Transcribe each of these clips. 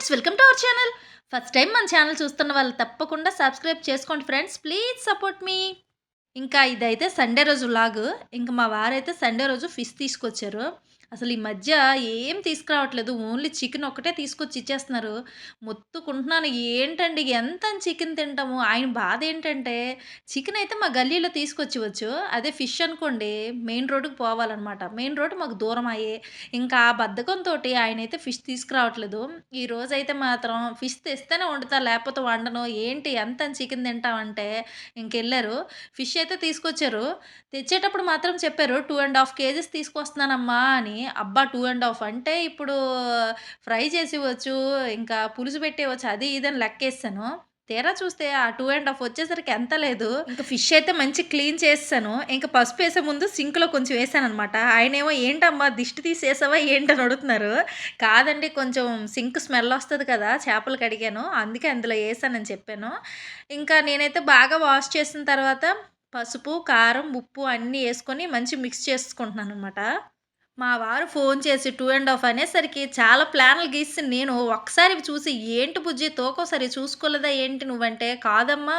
Friends, welcome to our channel. First time మన channel చూస్తున్న వాళ్ళు తప్పకుండా సబ్స్క్రైబ్ చేసుకోండి ఫ్రెండ్స్. ప్లీజ్ సపోర్ట్ మీ. ఇంకా ఇదైతే సండే రోజు వ్లాగు. ఇంక మా వారైతే సండే రోజు ఫిష్ తీసుకొచ్చారు. అసలు ఈ మధ్య ఏం తీసుకురావట్లేదు. ఓన్లీ చికెన్ ఒక్కటే తీసుకొచ్చి ఇచ్చేస్తున్నారు. మొత్తుకుంటున్నాను, ఏంటండి ఎంతని చికెన్ తింటాము? ఆయన బాధ ఏంటంటే, చికెన్ అయితే మా గల్లీలో తీసుకొచ్చివచ్చు. అదే ఫిష్ అనుకోండి మెయిన్ రోడ్డుకి పోవాలనమాట. మెయిన్ రోడ్ మాకు దూరం అయ్యే. ఇంకా ఆ బద్ధకంతోటి ఆయనైతే ఫిష్ తీసుకురావట్లేదు. ఈరోజైతే మాత్రం ఫిష్ తెస్తేనే వండుతా, లేకపోతే వండను. ఏంటి ఎంతని చికెన్ తింటావంటే ఇంకెళ్లారు. ఫిష్ అయితే తీసుకొచ్చారు. తెచ్చేటప్పుడు మాత్రం చెప్పారు 2 ½ కేజీస్ తీసుకొస్తున్నానమ్మా అని. అబ్బా! 2 ½ అంటే ఇప్పుడు ఫ్రై చేసివ్వచ్చు, ఇంకా పులుసు పెట్టేయవచ్చు, అది ఇది అని లెక్కేసాను. తీరా చూస్తే ఆ 2 ½ వచ్చేసరికి ఎంత లేదు. ఇంక ఫిష్ అయితే మంచి క్లీన్ చేసేసాను. ఇంక పసుపేసే ముందు సింక్‌లో కొంచెం ఏసాననమాట. ఆయనేమో ఏంటమ్మా దిష్టి తీసేసావా ఏంటని అడుగుతున్నారు. కాదండి, కొంచెం సింక్ స్మెల్ ఒస్తది కదా! చేపలు కడిగాను. అందుకే అందులో ఏసానని చెప్పాను. ఇంకా నేనైతే బాగా వాష్ చేసిన తర్వాత పసుపు, కారం, ఉప్పు అన్నీ యేసుకొని మంచిగా మిక్స్ చేసుకుంటున్నాననమాట. మా వారు ఫోను చేసి 2 ½ అనేసరికి చాలా ప్లాన్లు గీసి నేను ఒక్కసారి చూసి, "ఏంటి బుజ్జి తూకం చూసుకోలేదా ఏంటి నువ్వంటే?" "కాదమ్మా,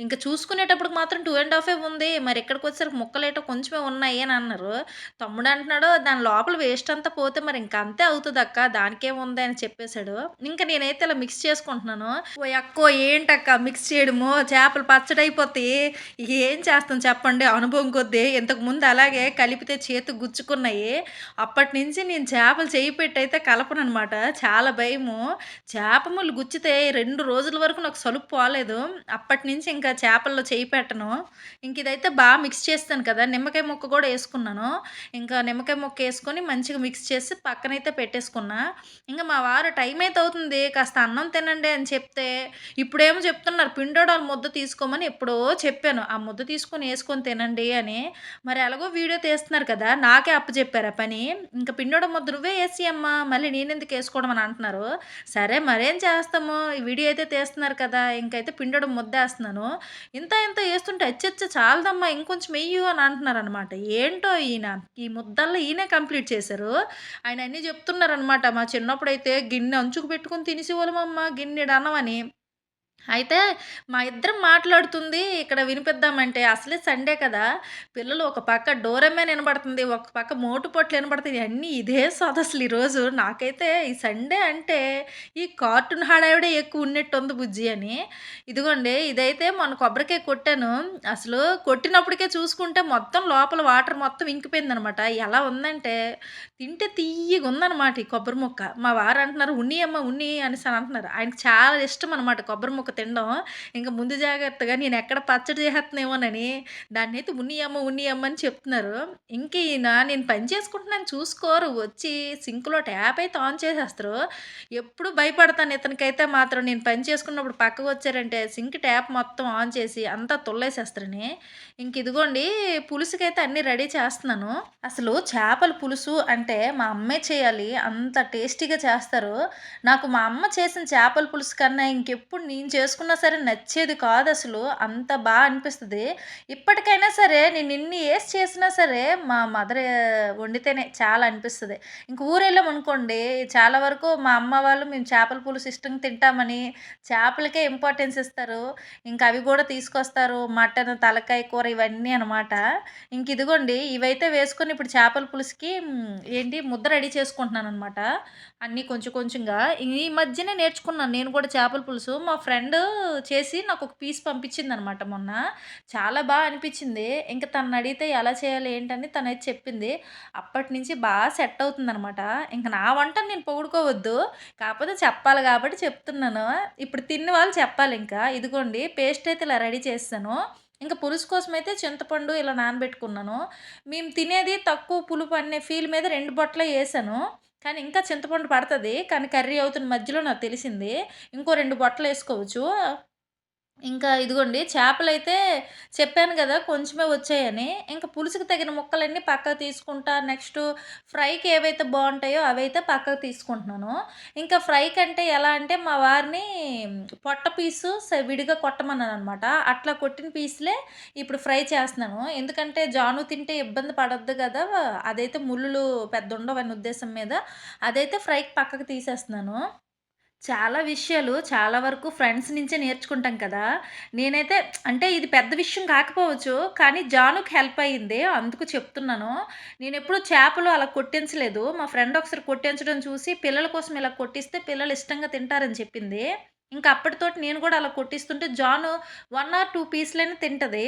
ఇంక చూసుకునేటప్పటికి మాత్రం 2 ½ ఉంది. మరి ఇక్కడికొచ్చేసరికి ముక్కలేటో కొంచెమే ఉన్నాయి" అని అన్నారు. తమ్ముడు అంటున్నాడు, "దాని లోపల వేస్ట్ అంతా పోతే మరి ఇంక అంతే అవుతదక్క, దానికేముంది" అని చెప్పేసాడు. ఇంక నేనైతే ఇలా మిక్స్ చేసుకుంటున్నాను. "ఓయక్కో ఏంటక్క మిక్స్ చేయడము, చేపలు పచ్చడైపోతాయి. ఏం చేస్తాం చెప్పండి, అనుభవం కొద్దీ ఇంతకుముందు అలాగే కలిపితే చేతికి గుచ్చుకున్నాయి. అప్పటినుంచి నేను చేపలు చెయ్యి పెట్టయితే కలపననమాట. చాలా భయము. చేప ముళ్ళు గుచ్చితే 2 రోజుల వరకు నాకు సలుపు పోలేదు. అప్పటినుంచి ఇంకా చేపల్లో చెయ్యి పెట్టను. ఇంక ఇదైతే మిక్స్ చేసేసాను కదా! నిమ్మకాయ ముక్క గూడా యేసుకున్నాను. ఇంకా నిమ్మకాయ ముక్క యేసుకొని మంచిగా మిక్స్ చేసి పక్కనైతే పెట్టేసుకున్నా. ఇంక మా వారు "టైమైతే అవుతుంది, కాస్త అన్నం తినండి" అని చెప్తే, ఇప్పుడేమో చెప్తున్నారు పిండోడాలు ముద్ద తీసుకోమని. ఎప్పుడో చెప్పాను, "ఆ ముద్ద తీసుకొని యేసుకొని తినండి" అని. మరి ఎలాగో వీడియో తీస్తున్నారు కదా! నాకే అప్పజెప్పారు ఆ పని. ఇంక పిండోడం ముద్ద నువ్వే ఏసియమ్మా, మళ్ళీ నేనెందుకు ఏసుకోవడం అని అంటున్నారు. సరే మరేం చేస్తాము, ఈ వీడియో అయితే తీస్తున్నారు కదా! ఇంకైతే పిండోడం ముద్దేస్తున్నాను. ఇంత ఇంత ఏస్తుంటే అచ్చచ్చ! చాలదమ్మా ఇంకొంచెం ఎయ్యు అని అంటున్నారనమాట. ఏంటో ఈయన, ఈ ముద్దల్లో ఈయనే కంప్లీట్ చేశారు. ఆయన అన్నీ చెప్తున్నారనమాట. మా చిన్నప్పుడైతే గిన్నె అంచుకు పెట్టుకొని తినేసేవాళ్ళమమ్మా గిన్నెడు అన్నం అని. అయితే మా ఇద్దరం మాట్లాడుతుంది ఇక్కడ వినిపిద్దామంటే, అసలే సండే కదా! పిల్లలు ఒక పక్క డోరేమోన్ ఇనబడుతుంది, ఒక పక్క మోటుపట్లు ఇనబడుతాయి. అన్నీ ఇదే సొదసలు ఈరోజు. నాకైతే ఈ సండే అంటే ఈ కార్టూన్ హడావిడే ఎక్కువ ఉన్నట్టుంది బుజ్జి అని. ఇదిగోండి ఇదైతే మొన్న కొబ్బరికాయ కొట్టాను. అసలు కొట్టినప్పటికే చూసుకుంటే మొత్తం లోపల వాటర్ మొత్తం ఇంకిపోయిందనమాట. ఎలా ఉందంటే తింటే తియ్యగుందనమాట ఈ కొబ్బరి ముక్క. మా వారు అంటున్నారు, "ఉన్నియమ్మ ఉన్ని" అనేసని అంటున్నారు. ఆయనకి చాలా ఇష్టం అనమాట కొబ్బరి ముక్క తినడం. ఇంక ముందు జాగ్రత్తగా నేనెక్కడ పచ్చడి చేసేత్తనేమోనని దాన్నైతే "ఉన్నియమ్మ, ఉన్నియమ్మ" అని చెప్తున్నారు. ఇంక ఈయన నేను పని చేసుకుంటున్నాను చూసుకోరు. వచ్చి సింక్‌లో ట్యాప్ అయితే ఆన్ చేసేస్తారు. ఎప్పుడు భయపడతాను ఇతనికైతే మాత్రం, నేను పని చేసుకున్నప్పుడు పక్కకొచ్చారంటే సింక్ ట్యాప్ మొత్తం ఆన్ చేసి అంతా తుల్లేసేస్తారని. ఇంక ఇదిగోండి పులుసుకైతే అన్నీ రెడీ చేస్తున్నాను. అసలు చేపల పులుసు అంటే మా అమ్మే చేయాలి. అంత టేస్టీగా చేస్తారు. నాకు మా అమ్మ చేసిన చేపల పులుసు కన్నా ఇంకెప్పుడు నేను చేసుకున్నా సరే నచ్చేది కాదసలు. అంత అనిపిస్తది. ఇప్పటికైనా సరే నేను ఎన్ని ఏసి చేసినా సరే మా మదర్ వండితేనే చాలా అనిపిస్తది. ఇంక ఊరెళ్ళామనుకోండి, చాలా వరకు మా అమ్మ వాళ్ళు మేము చేపల పులుసు ఇష్టంగా తింటామని చేపలకే ఇంపార్టెన్స్ ఇస్తారు. ఇంక అవి గూడా తీసుకొస్తారు. మటన్, తలకాయ కూర ఇవన్నీ అనమాట. ఇంకిదిగోండి ఇవైతే వేసుకొని ఇప్పుడు చేపల పులుసుకి ఏంటి ముద్ద రెడీ చేసుకుంటున్నాననమాట. అన్నీ కొంచెం కొంచెంగా. ఈ మధ్యనే నేర్చుకున్నాను నేను కూడా చేపల పులుసు. మా ఫ్రెండ్ చేసి నాకొక పీస్ పంపించిందనమాట మొన్న. చాలా అనిపిచ్చింది. ఇంక తననడిగితే ఎలా చేయాలి ఏంటని తనైతే చెప్పింది. అప్పటినుంచి సెట్ అవుతుందనమాట. ఇంక నా వంటని నేను పొగుడుకోవద్దు. కాకపోతే చెప్పాలి గాబట్టి చెప్తున్నాను. ఇప్పుడు తిన్న వాళ్ళు చెప్పాలింకా. ఇదిగోండి పేస్ట్ అయితే ఇలా రెడీ చేసేసాను. ఇంక పులుసు కోసమైతే చింతపండు ఇలా నానబెట్టుకున్నాను. మేము తినేది తక్కువ పులుపు అనే ఫీల్ మీద 2 బొట్లే యేసాను. కానీ ఇంకా చింతపండు పడతది. కానీ కర్రీ అవుతున్న మధ్యలో నాకు తెలిసింది. ఇంకో 2 బొట్టలేసుకోవచ్చు. ఇంకా ఇదిగోండి చేపలైతే చెప్పాను గదా! కొంచెమే వచ్చాయని. ఇంక పులుసుకి తగిన ముక్కలన్నీ పక్కకు తీసుకుంటా. నెక్స్టు ఫ్రైకి ఏవైతే బావుంటాయో అవైతే పక్కకు తీసుకుంటున్నాను. ఇంకా ఫ్రై కంటే ఎలా అంటే మా వారిని పొట్ట పీసు విడిగా కొట్టమన్నాననమాట. అట్లా కొట్టిన పీసులే ఇప్పుడు ఫ్రై చేస్తున్నాను. ఎందుకంటే జాను తింటే ఇబ్బంది పడొద్దు గదా! అదైతే ముల్లులు పెద్దుండవనే ఉద్దేశం మీద అదైతే ఫ్రైకి పక్కకు తీసేస్తున్నాను. చాలా విషయాలు చాలా వరకు ఫ్రెండ్స్ నుంచే నేర్చుకుంటాం కదా! నేనైతే అంటే ఇది పెద్ద విషయం కాకపోవచ్చు. కానీ జానుకి హెల్ప్ అయింది. అందుకు చెప్తున్నాను. నేనెప్పుడు చేపలు అలా కొట్టించలేదు. మా ఫ్రెండ్ ఒకసారి కొట్టించడం చూసి పిల్లల కోసం ఇలా కొట్టిస్తే పిల్లలు ఇష్టంగా తింటారని చెప్పింది. ఇంక అప్పటితోటి నేను కూడా అలా కొట్టిస్తుంటే జాను 1 ఆర్ 2 పీస్‌లైనా తింటది.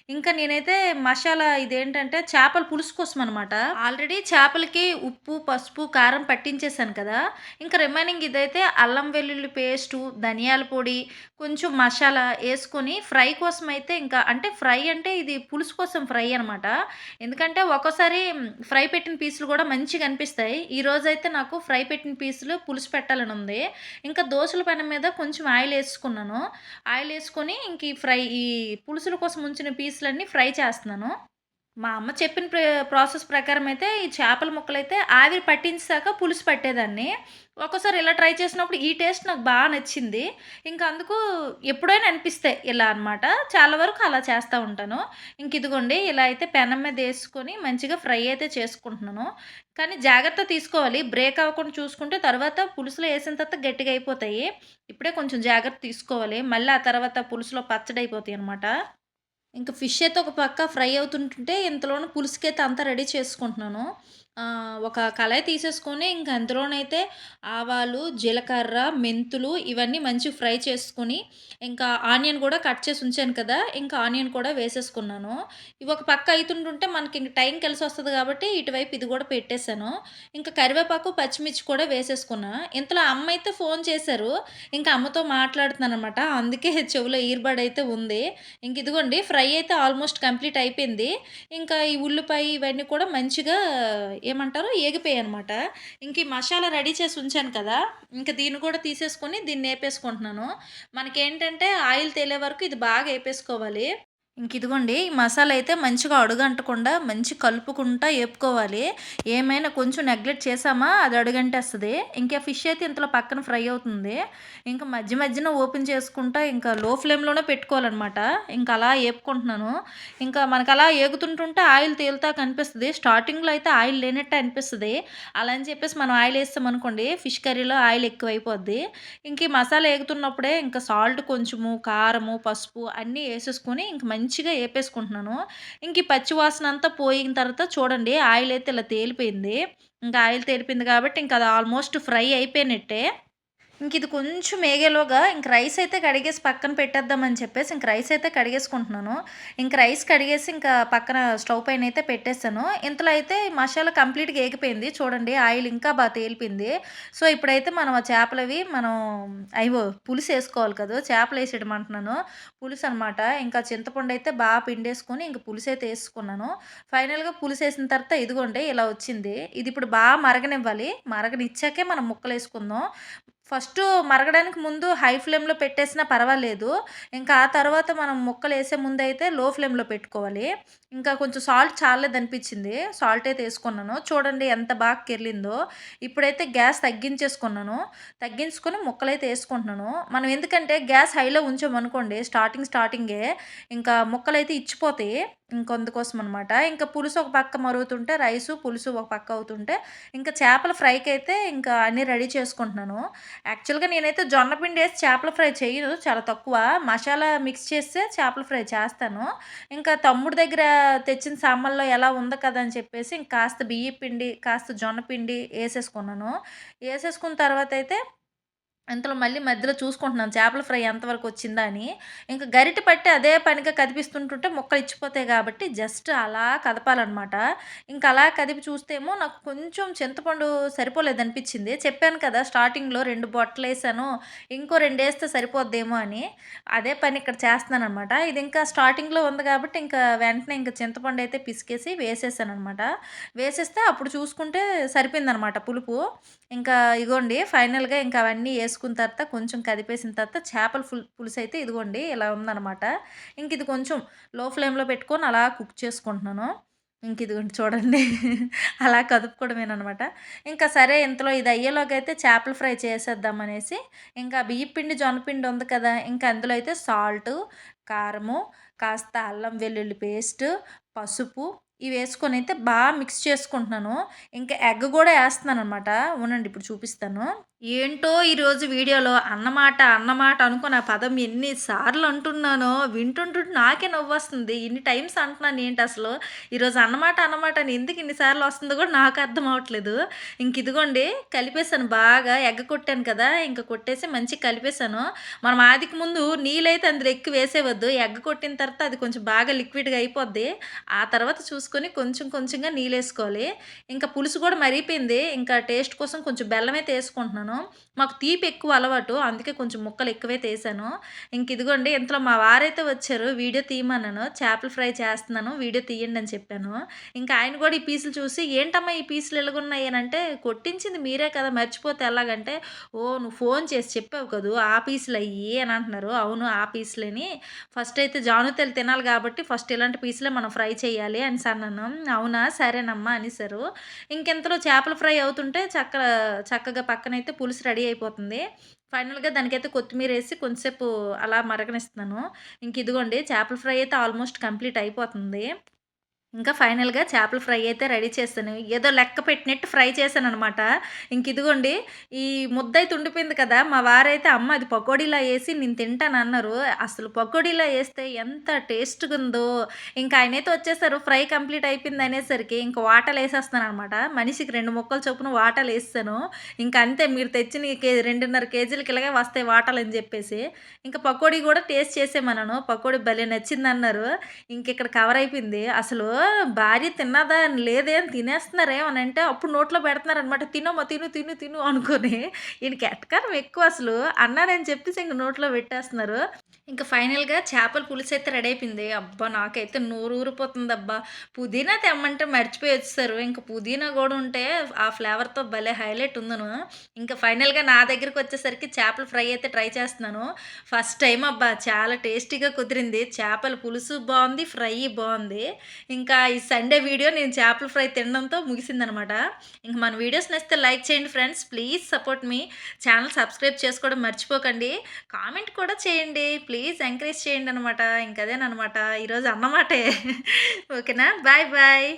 ఇంకా నేనైతే మషాలా ఇదేంటంటే చేపల పులుసు కోసమనమాట. ఆల్రెడీ చేపలకి ఉప్పు, పసుపు, కారం పట్టించేసాను కదా! ఇంకా రిమైనింగ్ ఇదైతే అల్లం వెల్లుల్లి పేస్టు, ధనియాల పొడి, కొంచెం మషాలా యేసుకొని ఫ్రై కోసమైతే ఇంకా అంటే ఫ్రై అంటే ఇది పులుసు కోసం ఫ్రై అనమాట. ఎందుకంటే ఒక్కోసారి ఫ్రై పెట్టిన పీసులు గూడా మంచిగనిపిస్తాయి. ఈరోజైతే నాకు ఫ్రై పెట్టిన పీసులు పులుసు పెట్టాలనుంది. ఇంకా దోసల పెనం మీద కొంచెం ఆయిలేసుకున్నాను. ఆయిలేసుకొని ఇంక ఈ పులుసుల కోసం ఉంచిన పీసులన్నీ ఫ్రై చేస్తున్నాను. మా అమ్మ చెప్పిన ప్రాసెస్ ప్రకారం అయితే ఈ చేపల ముక్కలైతే ఆవిరి పట్టించాక పులుసు పట్టేదాన్ని. ఒక్కోసారి ఇలా ట్రై చేసినప్పుడు ఈ టేస్ట్ నాకు బా నచ్చింది. ఇంక అందుకు ఎప్పుడైనా అనిపిస్తే ఇలా అనమాట. చాలా వరకు అలా చేస్తా ఉంటాను. ఇంక ఇదిగోండి ఇలా అయితే పెనం మీద ఏసుకొని మంచిగా ఫ్రై అయితే చేసుకుంటున్నాను. కానీ జాగ్రత్త తీసుకోవాలి. బ్రేక్ అవ్వకుండా చూసుకుంటే తర్వాత పులుసులో ఏసిన తర్వాత గట్టిగా అయిపోతాయి. ఇప్పుడే కొంచెం జాగ్రత్త తీసుకోవాలి. మళ్ళీ ఆ తర్వాత పులుసులో పచ్చడయిపోతాయనమాట. ఇంక ఫిష్ అయితే ఒక పక్క ఫ్రై అవుతుంటుంటే ఇంతలోను పులుసుకైతే అంతా రెడీ చేసుకుంటున్నాను. ఒక కళాయి తీసేసుకొని ఇంక అందులోనైతే ఆవాలు, జీలకర్ర, మెంతులు ఇవన్నీ మంచిగా ఫ్రై చేసుకొని, ఇంకా ఆనియన్ కూడా కట్ చేసి ఉంచాను కదా! ఇంకా ఆనియన్ కూడా వేసేసుకున్నాను. ఇవి ఒక పక్క అయితుంటుంటే మనకి ఇంక టైం కలిసొస్తది కాబట్టి ఇటువైపు ఇది కూడా పెట్టేసాను. ఇంకా కరివేపాకు, పచ్చిమిర్చి కూడా వేసేసుకున్నా. ఇంతలో అమ్మయితే ఫోను చేశారు. ఇంకా అమ్మతో మాట్లాడుతున్నాననమాట. అందుకే చెవిలో ఇయర్ బడ్ అయితే ఉంది. ఇంక ఇదిగోండి ఫ్రై అయితే ఆల్మోస్ట్ కంప్లీట్ అయిపోయింది. ఇంకా ఈ ఉల్లిపాయ ఇవన్నీ కూడా మంచిగా ఏమంటారు ఏగిపోయాయనమాట. ఇంక ఈ మసాలా రెడీ చేసి ఉంచాను కదా! ఇంక దీన్ని కూడా తీసేసుకొని దీన్నేపేసుకుంటున్నాను. మనకేంటంటే ఆయిల్ తేలే వరకు ఇది బాగా ఏపేసుకోవాలి. ఇంకిదిగోండి ఈ మసాలా అయితే మంచిగా అడుగంటకుండా మంచి కలుపుకుంటా ఏపుకోవాలి. ఏమైనా కొంచెం నెగ్లెక్ట్ చేశామా అది అడుగంటేస్తది. ఇంకా ఫిష్ అయితే ఇంతలో పక్కన ఫ్రై అవుతుంది. ఇంకా మధ్య మధ్యన ఓపెన్ చేసుకుంటా ఇంకా లో ఫ్లేమ్‌లోనే పెట్టుకోవాలనమాట. ఇంకా అలా ఏపుకుంటున్నాను. ఇంకా మనకలా ఏగుతుంటుంటే ఆయిల్ తేలుతా కనిపిస్తది. స్టార్టింగ్‌లో అయితే ఆయిల్ లేనట్టే అనిపిస్తది. అలా అని చెప్పేసి మనం ఆయిల్ ఏసామనుకోండి ఫిష్ కర్రీలో ఆయిల్ ఎక్కువైపోద్ది. ఇంక ఈ మసాలా ఏగుతున్నప్పుడే ఇంకా సాల్ట్ కొంచెము, కారము, పసుపు అన్నీ ఏసేసుకొని ఇంక మంచిగా ఏపేసుకుంటున్నాను. ఇంక ఈ పచ్చి వాసన అంతా పోయిన తర్వాత చూడండి ఆయిల్ అయితే ఇలా తేలిపోయింది. ఇంకా ఆయిల్ తేలిపోయింది కాబట్టి ఇంక అది ఆల్మోస్ట్ ఫ్రై అయిపోయినట్టే. ఇంకిది కొంచెం ఏగేలోగా ఇంక రైస్ అయితే కడిగేసి పక్కన పెట్టేద్దామని చెప్పేసి ఇంక రైస్ అయితే కడిగేసుకుంటున్నాను. ఇంక రైస్ కడిగేసి ఇంకా పక్కన స్టవ్ పైనయితే పెట్టేసాను. ఇంతలో అయితే మసాలా కంప్లీట్‌గా ఏగిపోయింది. చూడండి ఆయిల్ ఇంకా తేలిపోయింది. సో, ఇప్పుడైతే మనం ఆ చేపలవి మనం పులుసేసుకోవాలి కదా! చేపలేసేయడం అంటున్నాను. పులుసనమాట. ఇంకా చింతపండయితే పిండేసుకొని ఇంక పులుసైతే ఏసేసుకున్నాను. ఫైనల్‌గా పులుసేసిన తర్వాత ఇదిగోండి ఇలా వచ్చింది. ఇదిప్పుడు మరగనివ్వాలి. మరగనిచ్చాకే మనం ముక్కలేసుకుందాం. ఫస్టు మరగడానికి ముందు హై ఫ్లేమ్‌లో పెట్టేసినా పర్వాలేదు. ఇంకా ఆ తర్వాత మనం ముక్కలేసే ముందయితే లో ఫ్లేమ్‌లో పెట్టుకోవాలి. ఇంకా కొంచెం సాల్ట్ చాలలేదనిపిచ్చింది. సాల్ట్ అయితే యేసుకున్నాను. చూడండి ఎంత కెర్లిందో. ఇప్పుడైతే గ్యాస్ తగ్గించేసుకున్నాను. తగ్గించుకొని ముక్కలైతే యేసుకుంటున్నాను. మనం ఎందుకంటే గ్యాస్ హైలో ఉంచామనుకోండి స్టార్టింగే ఇంకా ముక్కలైతే ఇచ్చిపోతాయి. అందుకోసమనమాట. ఇంకా పులుసు ఒక పక్క మరుగుతుంటే రైసు, పులుసు ఒక పక్క అవుతుంటే ఇంకా చేపల ఫ్రైకైతే ఇంకా అన్నీ రెడీ చేసుకుంటున్నాను. యాక్చువల్‌గా నేనైతే జొన్న పిండేసి చేపల ఫ్రై చెయ్యను. చాలా తక్కువ. మసాలా మిక్స్ చేసే చేపల ఫ్రై చేస్తాను. ఇంకా తమ్ముడు దగ్గర తెచ్చిన సామాన్లో ఎలా ఉంది కదా! అని చెప్పేసి కాస్త బియ్యపు పిండి, కాస్త జొన్న పిండి ఏసేసుకున్నాను. ఏసేసుకున్న తర్వాతయితే ఇంతలో మళ్ళీ మధ్యలో చూసుకుంటున్నాను చేపల ఫ్రై ఎంతవరకు వచ్చిందా అని. ఇంక గరిటె పట్టి అదే పనిగా కదిపిస్తుంటుంటే ముక్కలు ఇచ్చిపోతాయి గాబట్టి జస్ట్ అలా కదపాలనమాట. ఇంక అలా కదిపి చూస్తేమో నాకు కొంచెం చింతపండు సరిపోలేదనిపిచ్చింది. చెప్పాను కదా! స్టార్టింగ్‌లో 2 బొట్టలేసాను. ఇంకో 2 ఏస్తే సరిపోద్దేమో అని. అదే పని ఇక్కడ చేస్తున్నాననమాట. ఇది ఇంకా స్టార్టింగ్‌లో ఉంది గాబట్టి ఇంకా వెంటనే ఇంక చింతపండయితే పిసికేసి వేసేసాననమాట. వేసేస్తే అప్పుడు చూసుకుంటే సరిపోయిందనమాట పులుపు. ఇంకా ఇగోండి ఫైనల్‌గా ఇంకా అవన్నీ యేసుకున్న తర్వాత కొంచెం కదిపేసిన తర్వాత చేపల పులుసైతే ఇదిగోండి ఇలా ఉందనమాట. ఇంకిది కొంచెం లో ఫ్లేమ్‌లో పెట్టుకొని అలా కుక్ చేసుకుంటున్నాను. ఇంకిదిగోండి చూడండి. అలా కదుపుకోవడమేననమాట. ఇంకా సరే ఇంతలో ఇది అయ్యేలోగైతే చేపల ఫ్రై చేసేద్దామనేసి ఇంకా బియ్యపు పిండి, జొన్న పిండి ఉంది కదా! ఇంకా అందులో అయితే సాల్టు, కారము, కాస్త అల్లం వెల్లుల్లి పేస్టు, పసుపు ఇవేసుకొనైతే మిక్స్ చేసుకుంటున్నాను. ఇంకా ఎగ్ గూడా ఏస్తన్నాననమాట. ఉండండి ఇప్పుడు చూపిస్తాను. ఏంటో ఈరోజు వీడియోలో అన్నమాట, అన్నమాట అనుకోని ఆ పదం ఎన్ని సార్లు అంటున్నానో, వింటుంటుంటే నాకే నవ్వొస్తుంది. ఇన్ని టైమ్స్ అంటున్నాను ఏంటసలు. ఈరోజు అన్నమాట, అన్నమాట అని ఎందుకు ఇన్ని సార్లు వస్తుందో కూడా నాకు అర్థం అవ్వట్లేదు. ఇదిగోండి కలిపేసాను బాగా ఎగ్గ కొట్టాను కదా! ఇంక కొట్టేసి మంచిగా కలిపేసాను. మనం ఆదికి ముందు నీళ్ళైతే అందులో ఎక్కువ వేసేయవద్దు. ఎగ్గ కొట్టిన తర్వాత అది కొంచెం బాగా లిక్విడ్‌గా అయిపోద్ది. ఆ తర్వాత చూసుకొని కొంచెం కొంచెంగా నీళ్ళేసుకోవాలి. ఇంకా పులుసు కూడా మరిగిపోయింది. ఇంకా టేస్ట్ కోసం కొంచెం బెల్లమైతే ఏసుకుంటున్నాను. మాకు తీపి ఎక్కువ అలవాటు. అందుకే కొంచెం ముక్కలు ఎక్కువైతే ఏసాను. ఇదిగోండి ఇంతలో మా వారైతే వచ్చారు. వీడియో తీయమన్నాను. చేపల ఫ్రై చేస్తున్నాను. వీడియో తీయండి అని చెప్పాను. ఇంకా ఆయన కూడా ఈ పీసులు చూసి, "ఏంటమ్మా ఈ పీసులు ఇలాగున్నాయి" అనంటే, "కొట్టించింది మీరే కదా! మర్చిపోతే ఎలాగంటే" "ఓహ్! నువ్వు ఫోను చేసి చెప్పావు కదూ! ఆ పీసులయ్యి" అని అంటున్నారు. అవును. ఆ పీసులని. ఫస్ట్ అయితే జానుతెలు తినాలి కాబట్టి ఫస్ట్ ఇలాంటి పీసులే మనం ఫ్రై చేయాలి అనేసన్నాను. "అవునా! సరేనమ్మా" అనేసారు. ఇంకింతలో చేపల ఫ్రై అవుతుంటే చక్కగా పక్కనైతే పులుసు రెడీ అయిపోతుంది. ఫైనల్‌గా దానికైతే కొత్తిమీరేసి కొంచెంసేపు అలా మరగనిస్తున్నాను. ఇదిగోండి చేపల ఫ్రై అయితే ఆల్మోస్ట్ కంప్లీట్ అయిపోతుంది. ఇంకా ఫైనల్‌గా చేపల ఫ్రై అయితే రెడీ చేశాను. ఏదో లెక్క పెట్టినట్టు ఫ్రై చేశాననమాట. ఇదిగోండి ఈ ముద్దయితే ఉండిపోయింది కదా! మా వారైతే "అమ్మ అది పకోడీలా ఏసి నేను తింటానన్నారు." అసలు పకోడీలా ఏస్తే ఎంత టేస్ట్‌గుందో. ఆయనైతే వచ్చేసారు. ఫ్రై కంప్లీట్ అయిపోయిందనేసరికి ఇంక వాటాలేసేస్తున్నాననమాట. మనిషికి 2 ముక్కలు చొప్పున వాటాలేసేసాను. అంతే మీరు తెచ్చిన 2.5 కేజీలకి ఇలాగే వస్తాయి వాటాలని జెప్పేసి. పకోడీ గూడా టేస్ట్ చేసేమన్నాను. పకోడీ భలే నచ్చిందన్నారు. ఇక్కడ కవర్ అయిపోయింది. అసలు భార్య తిన్నదా లేదే అని తినేస్తున్నారే అనంటే అప్పుడు నోట్లో పెడుతున్నారనమాట. తినమ్మా తిను, తిను, తిను అనుకోని. ఈయనకి ఎటకారం ఎక్కువ అసలు. అన్నానని చెప్పేసి ఇంక నోట్లో పెట్టేస్తున్నారు. ఫైనల్‌గా చేపల పులుసయితే రెడీ అయిపోయింది. అబ్బా! నాకైతే నోరూరిపోతుందబ్బా! పుదీనా తెమ్మంటే మర్చిపోయి వచ్చేసారు. పుదీనా గూడా ఉంటే ఆ ఫ్లేవర్‌తో భలే హైలైట్ ఉందును. ఫైనల్‌గా నా దగ్గరికొచ్చేసరికి చేపల ఫ్రై అయితే ట్రై చేస్తున్నాను. ఫస్ట్ టైమ్ అబ్బా! చాలా టేస్టీగా కుదిరింది. చేపల పులుసు బావుంది. ఫ్రై బావుంది. ఈ సండే వీడియో నేను చేపల ఫ్రై తినడంతో ముగిసిందనమాట. మన వీడియోస్ నచ్చితే లైక్ చేయండి friends. Please support me. Channel subscribe చేసుకోవడం మర్చిపోకండి. కామెంట్ కూడా చేయండి. ప్లీజ్ ఎంకరేజ్ చేయండనమాట. అదేననమాట. ఈరోజు అన్నమాటే. ఓకేనా? Bye bye.